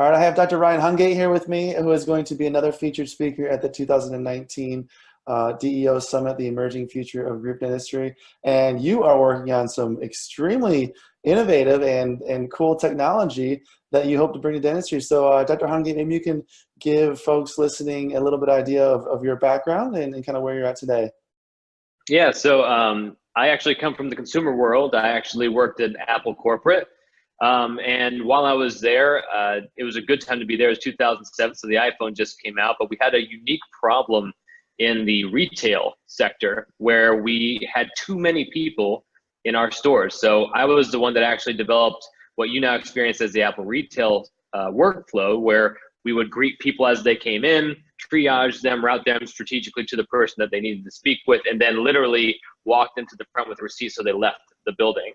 All right, I have Dr. Ryan Hungate here with me, who is going to be another featured speaker at the 2019 DEO Summit, the Emerging Future of Group Dentistry. And you are working on some extremely innovative and cool technology that you hope to bring to dentistry. So Dr. Hungate, maybe you can give folks listening a little bit idea of your background and kind of where you're at today. Yeah, so I actually come from the consumer world. I actually worked at Apple corporate. And while I was there, it was a good time to be there. It was 2007, so the iPhone just came out, but we had a unique problem in the retail sector where we had too many people in our stores. So I was the one that actually developed what you now experience as the Apple retail workflow, where we would greet people as they came in, triage them, route them strategically to the person that they needed to speak with, and then literally walked into the front with a receipt so they left the building.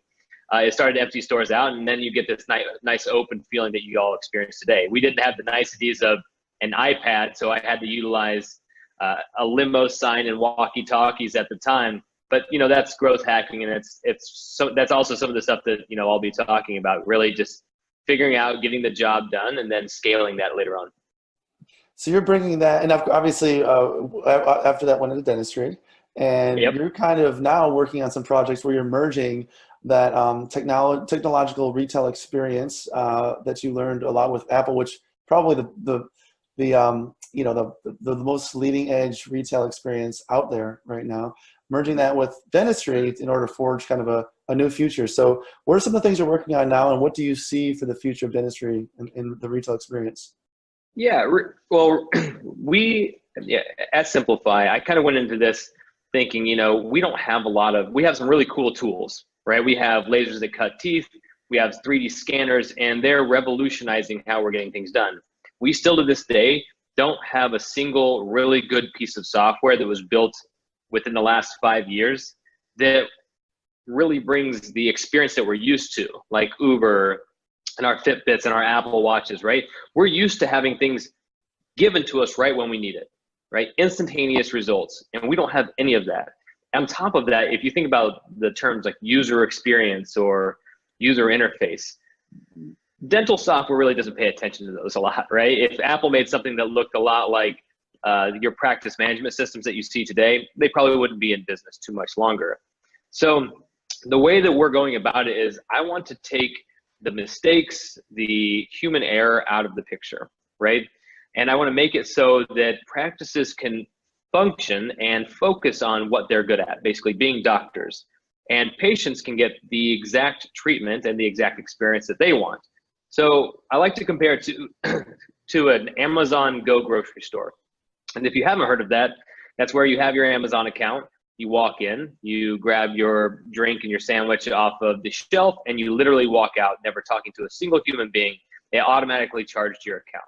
It started to empty stores out, and then you get this nice open feeling that you all experience today. We didn't have the niceties of an iPad, so I had to utilize a limo sign and walkie-talkies at the time. But that's growth hacking, and that's also some of the stuff that I'll be talking about. Really, just figuring out getting the job done, and then scaling that later on. So you're bringing that, and obviously after that went into dentistry, and Yep. You're kind of now working on some projects where you're merging that technological retail experience that you learned a lot with Apple, which probably the most leading edge retail experience out there right now, merging that with dentistry in order to forge kind of a new future. So what are some of the things you're working on now, and what do you see for the future of dentistry in the retail experience? Yeah, well, at Simplifeye, I kind of went into this thinking, we don't have we have some really cool tools, right? We have lasers that cut teeth, we have 3D scanners, and they're revolutionizing how we're getting things done. We still to this day don't have a single really good piece of software that was built within the last 5 years that really brings the experience that we're used to, like Uber and our Fitbits and our Apple Watches, right? We're used to having things given to us right when we need it, right? Instantaneous results, and we don't have any of that. On top of that, if you think about the terms like user experience or user interface, dental software really doesn't pay attention to those a lot, right? If Apple made something that looked a lot like your practice management systems that you see today, they probably wouldn't be in business too much longer. So the way that we're going about it is I want to take the mistakes, the human error out of the picture, right? And I want to make it so that practices can function and focus on what they're good at, basically being doctors. And patients can get the exact treatment and the exact experience that they want. So I like to compare it to an Amazon Go grocery store. And if you haven't heard of that, that's where you have your Amazon account. You walk in, you grab your drink and your sandwich off of the shelf, and you literally walk out, never talking to a single human being. They automatically charged your account.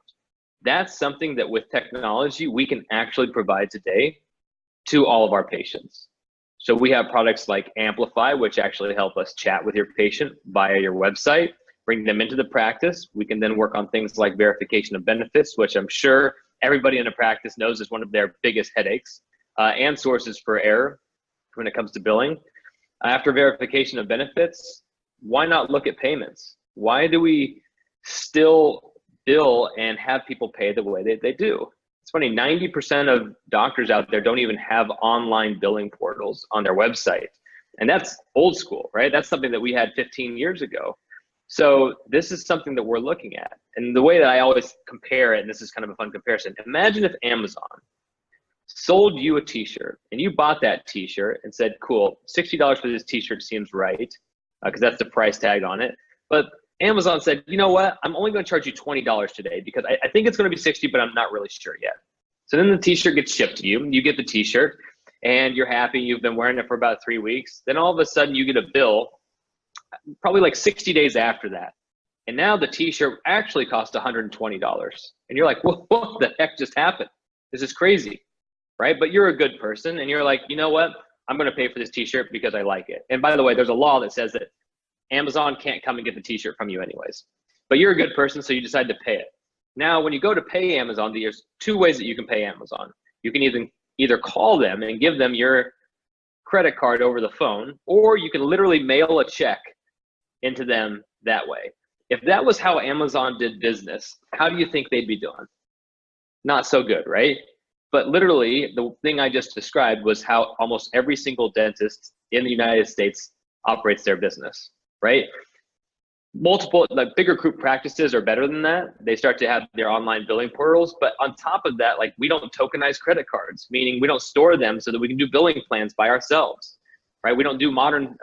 That's something that with technology, we can actually provide today to all of our patients. So we have products like Simplifeye, which actually help us chat with your patient via your website, bring them into the practice. We can then work on things like verification of benefits, which I'm sure everybody in a practice knows is one of their biggest headaches, and sources for error when it comes to billing. After verification of benefits, why not look at payments? Why do we still bill and have people pay the way that they do? It's funny, 90% of doctors out there don't even have online billing portals on their website. And that's old school, right? That's something that we had 15 years ago. So this is something that we're looking at. And the way that I always compare it, and this is kind of a fun comparison, imagine if Amazon sold you a t-shirt and you bought that t-shirt and said, cool, $60 for this t-shirt seems right, because that's the price tag on it. But Amazon said, you know what, I'm only going to charge you $20 today because I think it's going to be 60, but I'm not really sure yet. So then the t-shirt gets shipped to you, you get the t-shirt and you're happy, you've been wearing it for about 3 weeks. Then all of a sudden you get a bill, probably like 60 days after that. And now the t-shirt actually cost $120. And you're like, what the heck just happened? This is crazy, right? But you're a good person and you're like, you know what? I'm going to pay for this t-shirt because I like it. And by the way, there's a law that says that Amazon can't come and get the t-shirt from you anyways. But you're a good person, so you decide to pay it. Now, when you go to pay Amazon, there's two ways that you can pay Amazon. You can either call them and give them your credit card over the phone, or you can literally mail a check into them that way. If that was how Amazon did business, how do you think they'd be doing? Not so good, right? But literally, the thing I just described was how almost every single dentist in the United States operates their business, right? Multiple, like bigger group practices are better than that. They start to have their online billing portals, but on top of that, like we don't tokenize credit cards, meaning we don't store them so that we can do billing plans by ourselves, right? We don't do modern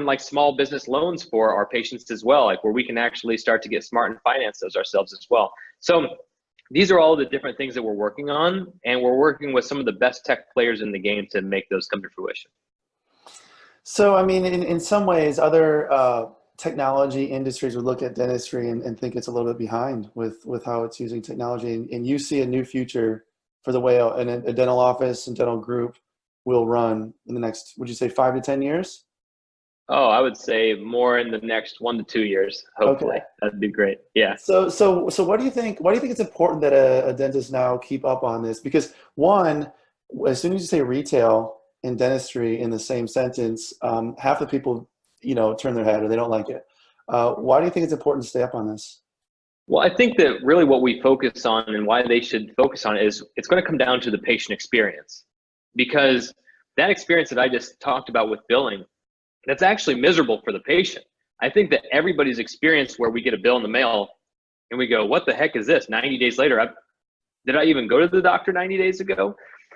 like small business loans for our patients as well, like where we can actually start to get smart and finance those ourselves as well. So these are all the different things that we're working on, and we're working with some of the best tech players in the game to make those come to fruition. So, I mean, in some ways, other technology industries would look at dentistry and think it's a little bit behind with how it's using technology. And you see a new future for the way a dental office and dental group will run in the next, would you say 5 to 10 years? Oh, I would say more in the next 1 to 2 years, hopefully. Okay. That'd be great. Yeah. So what do you think? Why do you think it's important that a dentist now keep up on this? Because one, as soon as you say retail and dentistry in the same sentence, half the people, turn their head or they don't like it. Why do you think it's important to stay up on this? Well, I think that really what we focus on and why they should focus on it is it's going to come down to the patient experience, because that experience that I just talked about with billing, that's actually miserable for the patient. I think that everybody's experience where we get a bill in the mail and we go, what the heck is this? 90 days later, did I even go to the doctor 90 days ago?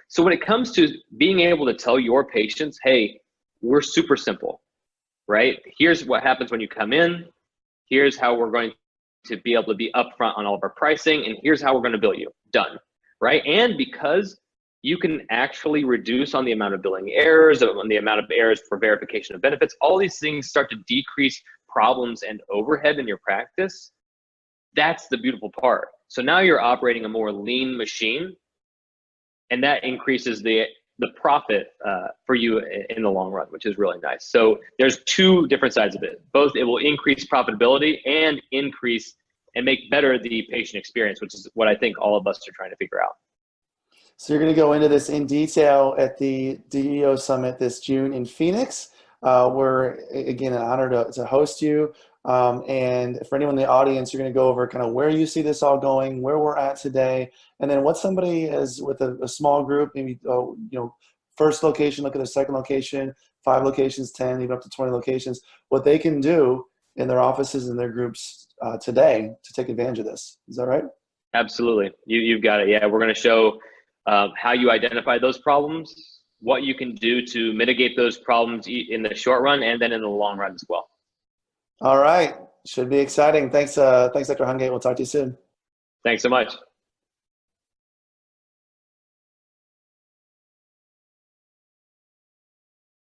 So when it comes to being able to tell your patients, hey, we're super simple, right? Here's what happens when you come in. Here's how we're going to be able to be upfront on all of our pricing, and here's how we're going to bill you. Done, right? And because you can actually reduce on the amount of billing errors, on the amount of errors for verification of benefits, all these things start to decrease problems and overhead in your practice. That's the beautiful part. So now you're operating a more lean machine, and that increases the profit for you in the long run, which is really nice. So there's two different sides of it. Both, it will increase profitability and increase and make better the patient experience, which is what I think all of us are trying to figure out. So you're going to go into this in detail at the DEO Summit this June in Phoenix. We're, again, an honor to host you. And for anyone in the audience, you're going to go over kind of where you see this all going, where we're at today, and then what somebody is with a small group, maybe, first location, look at the second location, 5 locations, 10, even up to 20 locations, what they can do in their offices and their groups today to take advantage of this. Is that right? Absolutely. You've got it. Yeah, we're going to show how you identify those problems, what you can do to mitigate those problems in the short run and then in the long run as well. All right. Should be exciting. Thanks, Dr. Hungate. We'll talk to you soon. Thanks so much.